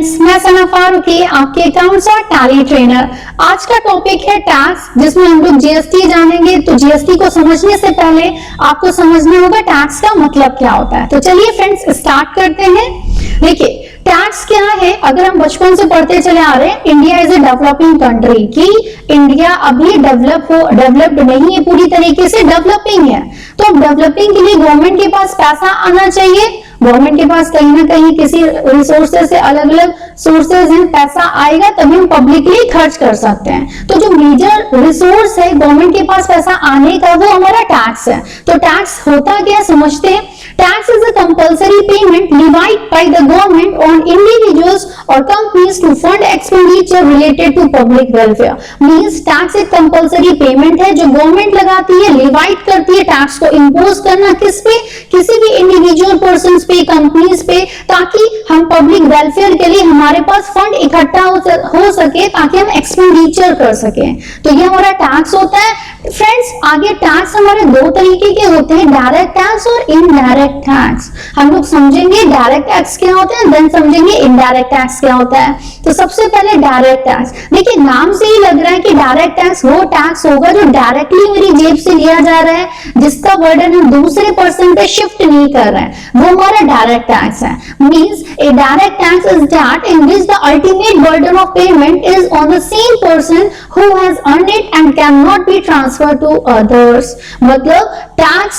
Friends, मैं सना फारूकी, आपके accounts और टैली ट्रेनर। आज का टॉपिक है टैक्स, जिसमें हम लोग जीएसटी जानेंगे। तो जीएसटी को समझने से पहले आपको समझना होगा टैक्स का मतलब क्या होता है। तो चलिए फ्रेंड्स स्टार्ट करते हैं। देखिए टैक्स क्या है, अगर हम बचपन से पढ़ते चले आ रहे हैं, India is a developing country, कि इंडिया अभी डेवलप्ड नहीं है, पूरी तरीके से डेवलपिंग है। तो अब डेवलपिंग के लिए गवर्नमेंट के पास पैसा आना चाहिए। गवर्नमेंट के पास कहीं ना कहीं किसी रिसोर्सेज से, अलग अलग सोर्सेज हैं, पैसा आएगा तभी हम पब्लिकली खर्च कर सकते हैं। तो जो मेजर रिसोर्स है गवर्नमेंट के पास पैसा आने का, वो हमारा टैक्स है। तो टैक्स होता क्या समझते हैं। Tax is a compulsory payment levied by the government on individuals or companies to fund expenditure related to public welfare. Means tax एक compulsory payment है जो गवर्नमेंट लगाती है, लेवाइड करती है। टैक्स को इम्पोज करना किस पे, किसी भी इंडिविजुअल पर्सन पे, कंपनीज पे, ताकि हम पब्लिक वेलफेयर के लिए हमारे पास फंड इकट्ठा हो सके, ताकि हम एक्सपेंडिचर कर सके। तो ये हमारा टैक्स होता है। फ्रेंड्स आगे टैक्स हमारे दो तरीके के होते हैं, डायरेक्ट टैक्स और इनडायरेक्ट टैक्स। हम लोग समझेंगे डायरेक्ट टैक्स क्या होता है, देन समझेंगे इनडायरेक्ट टैक्स क्या होता है। तो सबसे पहले डायरेक्ट टैक्स। देखिए नाम से ही लग रहा है कि डायरेक्ट टैक्स वो टैक्स होगा जो डायरेक्टली मेरी जेब से लिया जा रहा है, जिसका बर्डन हम दूसरे पर्सन पे शिफ्ट नहीं कर रहे हैं, वो हमारा डायरेक्ट टैक्स है। Means a direct tax is that in which the ultimate burden of payment is on the same person who has earned it and can not be transfer to others. मतलब tax,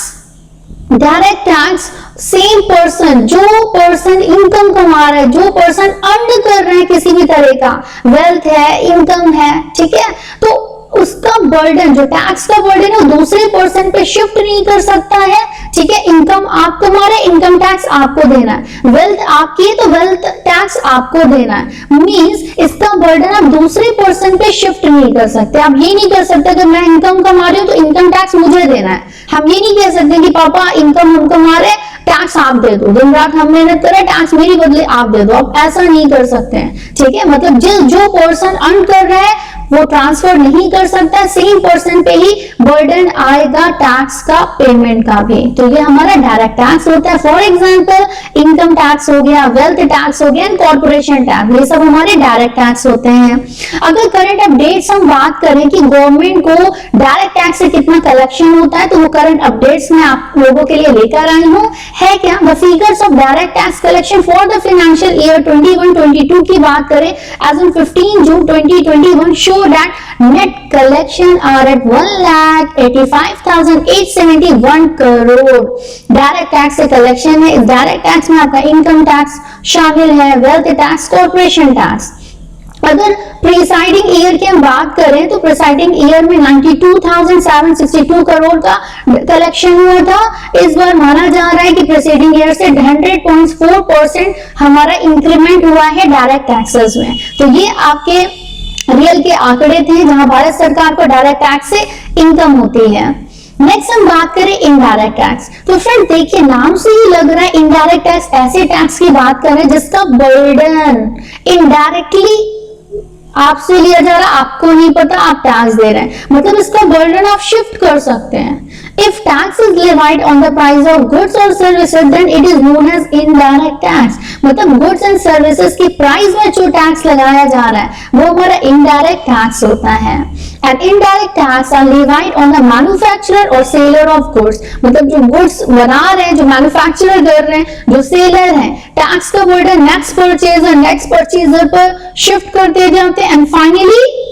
direct tax same person, जो person income कमा रहा है, जो person earn कर रहा है किसी भी तरह का, वेल्थ है, इनकम है, ठीक है, तो उसका बर्डन, जो टैक्स का बर्डन है, दूसरे पर्सन पे शिफ्ट नहीं कर सकता है। ठीक है, इनकम आप कमा रहे, इनकम टैक्स आपको देना है, वेल्थ आपकी है तो वेल्थ टैक्स आपको देना है। मींस इसका बर्डन आप दूसरे पर्सन पे शिफ्ट नहीं कर सकते। आप ये नहीं कर सकते कि मैं इनकम कमा रही हूँ तो इनकम टैक्स मुझे देना है। हम ये नहीं कह सकते कि पापा इनकम हम कमा रहे, टैक्स आप दे दो, दिन रात हम मेहनत करें, टैक्स मेरी बदले आप दे दो। आप ऐसा नहीं कर सकते हैं। ठीक है, मतलब जो पर्सन अर्न कर रहा है वो ट्रांसफर नहीं कर सकता, सेम पर्सन पे ही बर्डन आएगा टैक्स का, पेमेंट का भी। तो ये हमारा डायरेक्ट टैक्स होता है। फॉर एग्जांपल इनकम टैक्स हो गया, वेल्थ टैक्स हो गया, एंड कॉर्पोरेशन टैक्स, ये सब हमारे डायरेक्ट टैक्स होते हैं। अगर करंट अपडेट्स हम बात करें कि गवर्नमेंट को डायरेक्ट टैक्स से कितना कलेक्शन होता है, तो वो करंट अपडेट्स में आप लोगों के लिए लेकर आई हूँ। है क्या, the figures of direct tax collection for the financial year 21-22 की बात करें, as on 15 June 2021 show that net collection are at 1,85,871 crore. Direct tax से कलेक्शन है। इस डायरेक्ट टैक्स में आपका इनकम टैक्स शामिल है, वेल्थ टैक्स, कॉर्पोरेशन टैक्स। अगर प्रीसाइडिंग ईयर की हम बात करें तो प्रीसाइडिंग ईयर में 92,762 करोड़ का कलेक्शन हुआ था। इस बार माना जा रहा है कि प्रीसाइडिंग ईयर से 100.4% हमारा इंक्रीमेंट हुआ है डायरेक्ट टैक्सेस में। तो ये आपके रियल के आंकड़े थे जहां भारत सरकार को डायरेक्ट टैक्स से इनकम होती है। नेक्स्ट हम बात करें इनडायरेक्ट टैक्स। तो फ्रेंड देखिए नाम से ही लग रहा है इनडायरेक्ट टैक्स ऐसे टैक्स की बात कर रहे हैं जिसका बर्डन इनडायरेक्टली आपसे लिया जा रहा है, आपको नहीं पता, आप टैक्स दे रहे हैं। मतलब इसका बर्डन आप शिफ्ट कर सकते हैं। If tax is levied on the price of goods or services, then it is known as indirect tax. मतलब goods and services की प्राइस में जो टैक्स लगाया जा रहा है वो हमारा इनडायरेक्ट टैक्स होता है। And indirect tax are levied on the manufacturer or seller of goods. मतलब जो गुड्स बना रहे हैं, जो मैन्युफैक्चरर कर रहे हैं, जो सेलर हैं, टैक्स का बर्डन नेक्स्ट परचेजर पर शिफ्ट करते जाते हैं। एंड फाइनली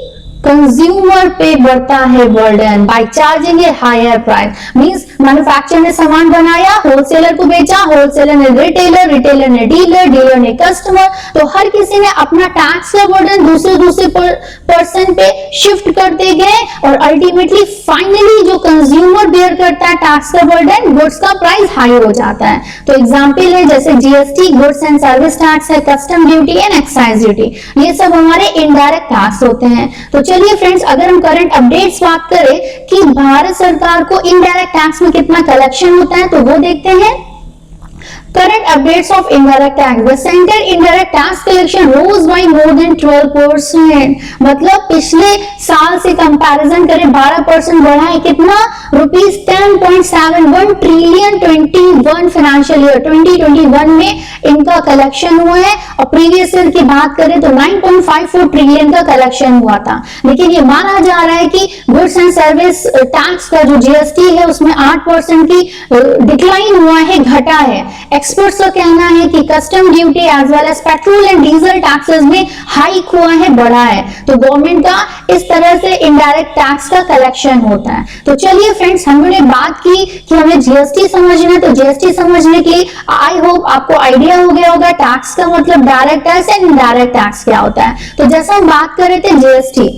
कंज्यूमर पे बढ़ता है burden by charging a higher price. Means manufacturer ने सामान बनाया, होलसेलर को बेचा, होलसेलर ने रिटेलर, रिटेलर ने डीलर, डीलर ने कस्टमर। तो हर किसी ने अपना टैक्स का बर्डन दूसरे पर्सन पे शिफ्ट करते गए और अल्टीमेटली फाइनली जो कंज्यूमर बेयर करता है टैक्स का बर्डन, गुड्स का प्राइस हाई हो जाता है। तो एग्जांपल है जैसे GST, goods and service tax है, custom duty and excise duty, ये सब हमारे इनडायरेक्ट टैक्स होते हैं। तो चलिए फ्रेंड्स अगर हम करंट अपडेट्स बात करें कि भारत सरकार को इनडायरेक्ट टैक्स में कितना कलेक्शन होता है तो वो देखते हैं। Current updates of indirect tax. The center indirect tax collection rose by more than 12%. मतलब पिछले साल से कंपैरिजन करें 12% बढ़ा है, कितना? रुपीज 10.71 ट्रिलियन 21 फाइनेंशियल ईयर 2021 में इनका कलेक्शन हुआ है। और प्रीवियस ईयर की बात करें तो 9.54 ट्रिलियन का कलेक्शन हुआ था। लेकिन ये माना जा रहा है कि गुड्स एंड सर्विस टैक्स का जो जीएसटी है उसमें 8% की डिक्लाइन हुआ है, घटा है। एक्सपर्ट्स का कहना है कि custom duty as well as petrol and diesel taxes में हाइक हुआ है, बढ़ा है। तो गवर्नमेंट का इस तरह से इनडायरेक्ट टैक्स का कलेक्शन होता है। तो चलिए फ्रेंड्स, हमने बात की कि हमें जीएसटी समझना है। तो जीएसटी समझने के लिए आई होप आपको आइडिया हो गया होगा टैक्स का मतलब direct tax and indirect tax क्या होता है। तो जैसा हम बात कर रहे थे GST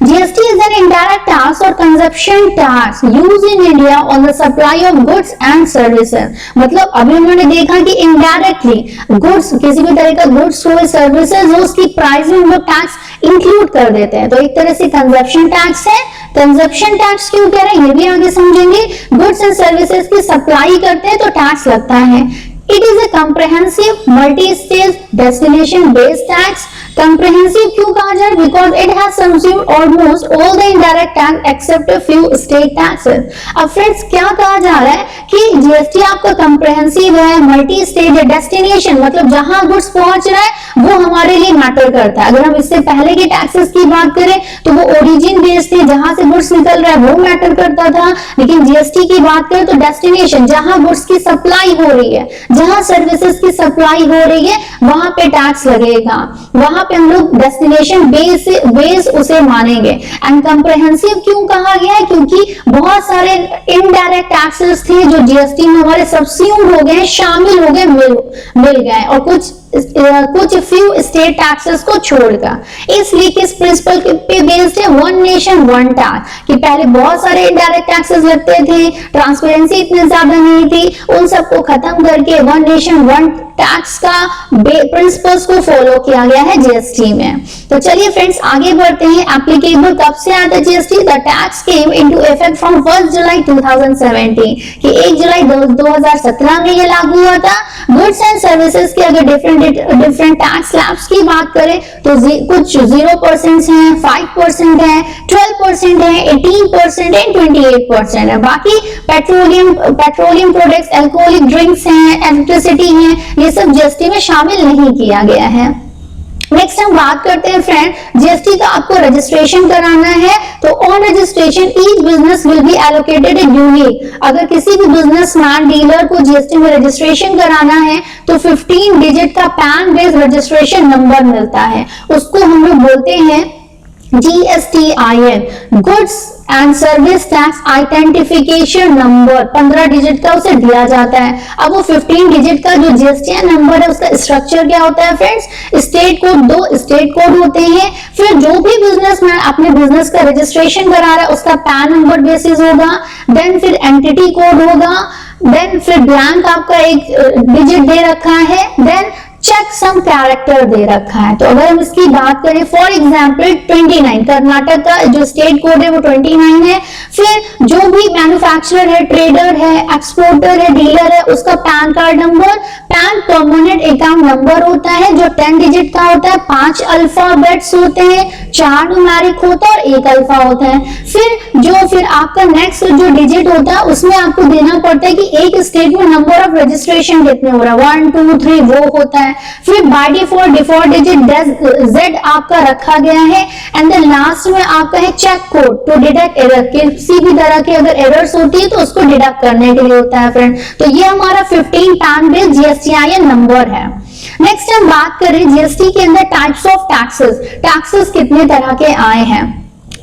is an indirect tax or consumption tax used in India on the supply of goods and services। मतलब अभी उन्होंने देखा कि इनडायरेक्टली गुड्स, किसी भी तरह का गुड्स हो, सर्विसेज हो, उसकी प्राइस में हम लोग टैक्स इंक्लूड कर देते हैं। तो एक तरह से कंजप्शन टैक्स है। कंजप्शन टैक्स क्यों कह रहे हैं ये भी आगे समझेंगे। गुड्स एंड सर्विसेज की सप्लाई करते हैं तो टैक्स लगता है। It is a comprehensive multi-stage destination based tax। Comprehensive क्यों कहा जाए? Because it has subsumed almost all the indirect tax except a few state taxes। अब फ्रेंड्स क्या कहा जा रहा है कि जीएसटी आपका comprehensive है, मल्टी स्टेज है, डेस्टिनेशन मतलब जहां गुड्स पहुंच रहा है वो हमारे लिए मैटर करता है। अगर हम इससे पहले के टैक्सेस की बात करें तो वो ओरिजिन बेस्ड थे, जहां से गुड्स निकल रहा है वो मैटर करता था। लेकिन जीएसटी की बात करें तो डेस्टिनेशन, जहां गुड्स की सप्लाई हो रही है, जहां सर्विसेज की सप्लाई हो रही है वहां पे टैक्स लगेगा। वहां पे हम लोग डेस्टिनेशन बेस उसे मानेंगे। एंड कंप्रहेंसिव क्यों कहा गया है? क्योंकि बहुत सारे इनडायरेक्ट टैक्सेस थे जो जीएसटी में हमारे सब्स्यूम हो गए, शामिल हो गए, मिल गए, और कुछ फ्यू स्टेट टैक्सेस को छोड़कर। इसलिए किस प्रिंसिपल पे बेस्ड है? One nation one tax. कि पहले बहुत सारे इनडायरेक्ट टैक्सेस लगते थे, ट्रांसपेरेंसी इतनी ज्यादा नहीं थी, उन सबको खत्म करके वन नेशन वन टैक्स का प्रिंसिपल्स को फॉलो किया गया है जीएसटी में। तो चलिए फ्रेंड्स आगे बढ़ते हैं। एप्लीकेबल कब से आता है GST? The tax came into effect from 1 जुलाई 2017 कि 1 जुलाई 2017 में ये लागू हुआ था। गुड्स एंड सर्विसेज के अगर डिफरेंट टैक्स स्लैब्स की बात करें तो कुछ 0% है, 5% है, 12% है, 18% है, 28% है। बाकी पेट्रोलियम प्रोडक्ट्स, अल्कोहलिक ड्रिंक्स हैं, इलेक्ट्रिसिटी है, ये सब जीएसटी में शामिल नहीं किया गया है। नेक्स्ट हम बात करते हैं फ्रेंड, जीएसटी का आपको रजिस्ट्रेशन कराना है तो on registration each business will be allocated a unique. अगर किसी भी बिजनेसमैन डीलर को जीएसटी में रजिस्ट्रेशन कराना है तो 15 डिजिट का पैन बेस्ड रजिस्ट्रेशन नंबर मिलता है, उसको हम लोग बोलते हैं GSTIN, goods and service tax identification number. 15 digit का उसे दिया जाता है। अब वो 15 डिजिट का जो जीएसटीआई नंबर है उसका स्ट्रक्चर क्या होता है friends? State code, 2 state code होते हैं। फिर जो भी बिजनेसमैन अपने बिजनेस का रजिस्ट्रेशन करा रहा है उसका पैन नंबर बेसिस होगा, देन फिर एंटिटी कोड होगा, देन फिर ब्लैंक आपका एक डिजिट दे रखा है, देन चेक सम कैरेक्टर दे रखा है। तो अगर हम इसकी बात करें फॉर एग्जांपल 29 कर्नाटक का जो स्टेट कोड है वो 29 है। फिर जो भी मैन्युफैक्चरर है, ट्रेडर है, एक्सपोर्टर है, डीलर है, उसका pan card number, pan permanent account number होता है जो 10 डिजिट का होता है। 5 अल्फाबेट्स होते हैं, 4 न्यूमेरिक होता है और 1 अल्फा होता है। फिर आपका नेक्स्ट जो डिजिट होता है उसमें आपको देना पड़ता है कि एक स्टेट में नंबर ऑफ रजिस्ट्रेशन कितने हो रहा है, 1 2 3 वो होता है। फिर बाय डिफॉल्ट डिजिट Z आपका रखा गया है। एंड देन लास्ट में आपका है check code to deduct error. किसी भी तरह की अगर एरर्स होती है तो उसको डिडक्ट करने के लिए होता है फ्रेंड। तो ये हमारा 15 पैन बेस्ड जीएसटीआईएन नंबर है। नेक्स्ट हम बात करें जीएसटी के अंदर टाइप्स ऑफ टैक्सेस कितने तरह के आए हैं।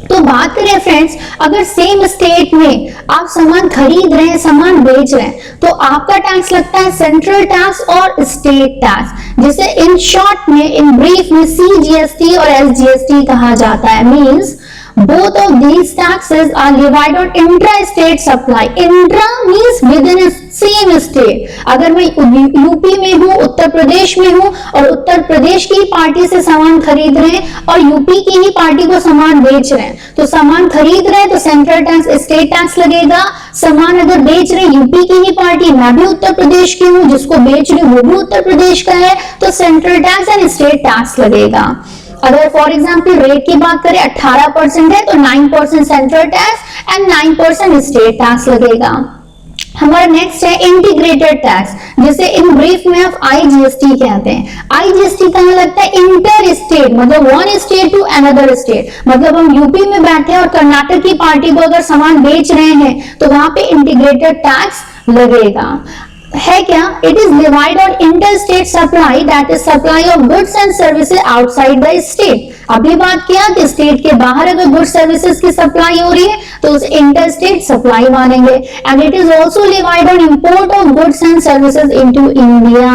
तो बात करें फ्रेंड्स, अगर सेम स्टेट में आप सामान खरीद रहे हैं, सामान बेच रहे हैं, तो आपका टैक्स लगता है सेंट्रल टैक्स और स्टेट टैक्स, जिसे इन शॉर्ट में, इन ब्रीफ में CGST और SGST कहा जाता है। Means Both of these taxes are levied on intra-state supply. Intra means within a same state. अगर मैं यूपी में हूँ, उत्तर प्रदेश में हूँ और उत्तर प्रदेश की पार्टी से सामान खरीद रहे हैं और यूपी की ही पार्टी को सामान बेच रहे हैं, तो सामान खरीद रहे हैं तो सेंट्रल टैक्स, स्टेट टैक्स लगेगा। सामान अगर बेच रहे यूपी की ही पार्टी, मैं भी उत्तर प्रदेश की हूँ, जिसको बेच रही हूँ वो भी उत्तर प्रदेश का है, तो central tax and state tax लगेगा। अगर फॉर एग्जांपल रेट की बात करें 18% है तो 9% central tax and 9% state tax लगेगा। हमारा नेक्स्ट है इंटीग्रेटेड टैक्स, जिसे इन ब्रीफ में आप आईजीएसटी कहते हैं। आईजीएसटी कहाँ लगता है? इंटर स्टेट, मतलब one state to another state. मतलब हम यूपी में बैठे हैं और कर्नाटक की पार्टी को अगर सामान बेच रहे हैं तो वहां पे इंटीग्रेटेड टैक्स लगेगा। है क्या? It is divide on inter state supply, that is supply of goods and services outside the state. अभी बात किया कि स्टेट के बाहर अगर गुड्स सर्विसेज की सप्लाई हो रही है तो उसे इंटर स्टेट सप्लाई मानेंगे। And it is also divide on import of goods and services into India.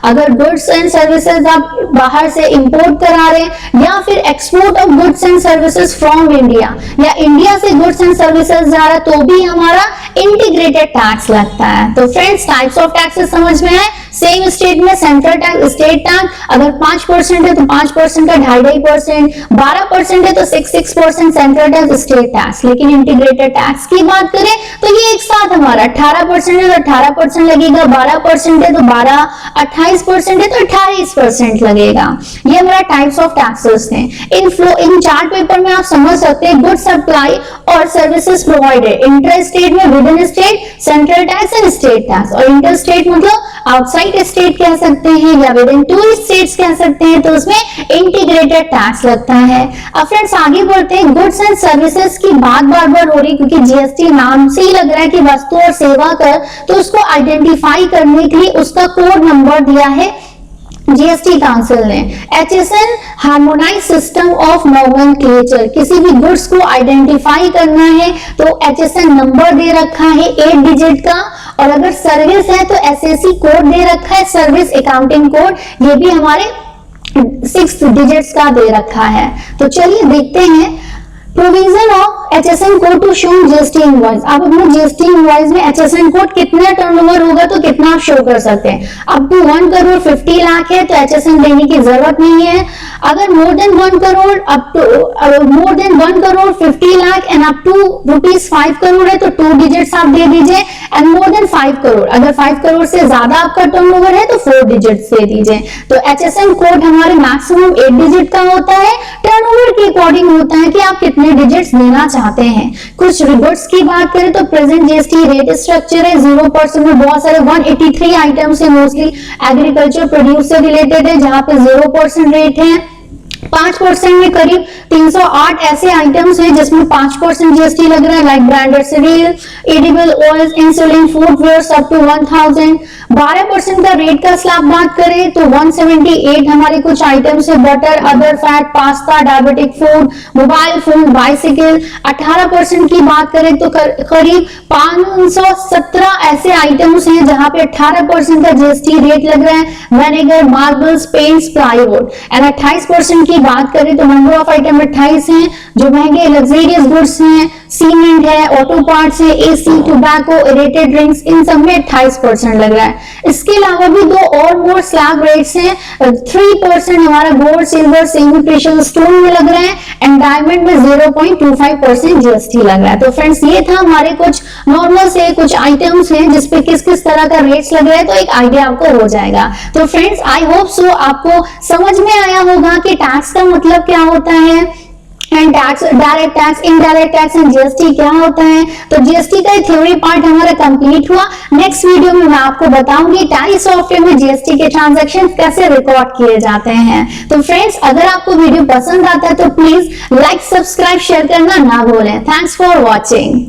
अगर गुड्स एंड सर्विसेज आप बाहर से इंपोर्ट करा रहे हैं या फिर export of goods and services from India, या इंडिया से गुड्स एंड सर्विसेज जा रहा है तो भी हमारा इंटीग्रेटेड टैक्स लगता है। तो फ्रेंड्स, टाइप्स ऑफ टैक्सेस समझ में आए। सेम स्टेट में सेंट्रल टैक्स, स्टेट टैक्स अगर 5% है तो 5% का 2.5%, 12% है तो 6% सेंट्रल टैक्स, स्टेट टैक्स। लेकिन इंटीग्रेटेड टैक्स की बात करें तो ये एक साथ हमारा 18% है तो 18% लगेगा, 12% है तो 12, 28% है तो 28% लगेगा। ये हमारा टाइप्स ऑफ टैक्सेस थे। इन चार्ट पेपर में आप समझ सकते हैं गुड सप्लाई और सर्विसेज प्रोवाइडेड इंटर स्टेट में, with in state central tax and state tax, और इंटर स्टेट मतलब आउटसाइड स्टेट कह सकते हैं या विद इन 2 स्टेट्स कह सकते हैं, तो उसमें इंटीग्रेटेड टैक्स लगता है। अब फ्रेंड्स आगे बढ़ते हैं। गुड्स एंड सर्विसेज की बात बार बार हो रही क्योंकि जीएसटी नाम से ही लग रहा है कि वस्तु और सेवा कर, तो उसको आइडेंटिफाई करने के लिए उसका कोड नंबर दिया है जीएसटी काउंसिल ने। HSN harmonise system of nomenclature. किसी भी गुड्स को आइडेंटिफाई करना है तो HSN नंबर दे रखा है 8 डिजिट का, और अगर सर्विस है तो SAC कोड दे रखा है, सर्विस अकाउंटिंग कोड, ये भी हमारे 6 डिजिट्स का दे रखा है। तो चलिए देखते हैं provision of HSN code to show GST invoice. आप अपने जीएसटी इनवॉइस में HSN कोड कितना टर्नओवर होगा तो कितना आप शो कर सकते हैं। अप टू 1 करोड़ 50 लाख है तो HSN देने की जरूरत नहीं है। अगर more than 1 crore, up to more than 1 crore 50 lakh and up to rupees 5 crore है तो 2 डिजिट्स आप दे दीजिए। एंड मोर देन 5 करोड़, अगर 5 करोड़ से ज्यादा आपका टर्नओवर है तो 4 डिजिट्स दे दीजिए। तो HSN कोड हमारे मैक्सिमम 8 डिजिट का होता है, टर्नओवर के अकॉर्डिंग होता है कि आप कितने डिजिट्स देना चाहते हैं। कुछ गुड्स की बात करें तो प्रेजेंट जीएसटी रेट स्ट्रक्चर है 0% में बहुत सारे 183 आइटम्स है, मोस्टली एग्रीकल्चर प्रोड्यूस से रिलेटेड है जहां पे 0% रेट है। 5% में करीब 308 ऐसे आइटम्स हैं जिसमें 5% जीएसटी लग रहा है, like branded cereal, edible oils, insulin, footwear up to 1000। 12% का रेट का स्लैब बात करें तो 178 हमारे कुछ आइटम्स है, butter, other fat, pasta, diabetic food, mobile phone, bicycle. 18% की बात करें तो करीब 517 ऐसे आइटम्स हैं जहां पे 18% का जीएसटी रेट लग रहा है, vinegar, marbles, paints, plywood. And 28% की बात करें तो नंबर ऑफ आइटम 28 हैं जो महंगे लग्जरियस गुड्स हैं, सीमेंट है, ऑटो पार्ट्स है, एसी, टोबैको, एरेटेड ड्रिंक्स, इन सब में 28% लग रहा है। इसके अलावा भी 2 और मोर स्लैब रेट्स हैं। 3% हमारा gold, silver, semi precious stone में लग रहा है एंड डायमंड में 0.25% जीएसटी लग रहा है। तो फ्रेंड्स ये था हमारे कुछ नॉर्मल से कुछ आइटम्स हैं जिसपे किस किस तरह का रेट्स लग रहा है, तो एक आइडिया आपको हो जाएगा। तो फ्रेंड्स आई होप सो आपको समझ में आया होगा कि टैक्स का मतलब क्या होता है and tax, direct tax, indirect tax and GST क्या होता है। तो जीएसटी का थ्योरी पार्ट हमारा कंप्लीट हुआ। नेक्स्ट वीडियो में मैं आपको बताऊंगी टैली सॉफ्टवेयर में जीएसटी के ट्रांजैक्शन कैसे रिकॉर्ड किए जाते हैं। तो फ्रेंड्स अगर आपको वीडियो पसंद आता है तो प्लीज लाइक, सब्सक्राइब, शेयर करना ना भूलें। Thanks for watching.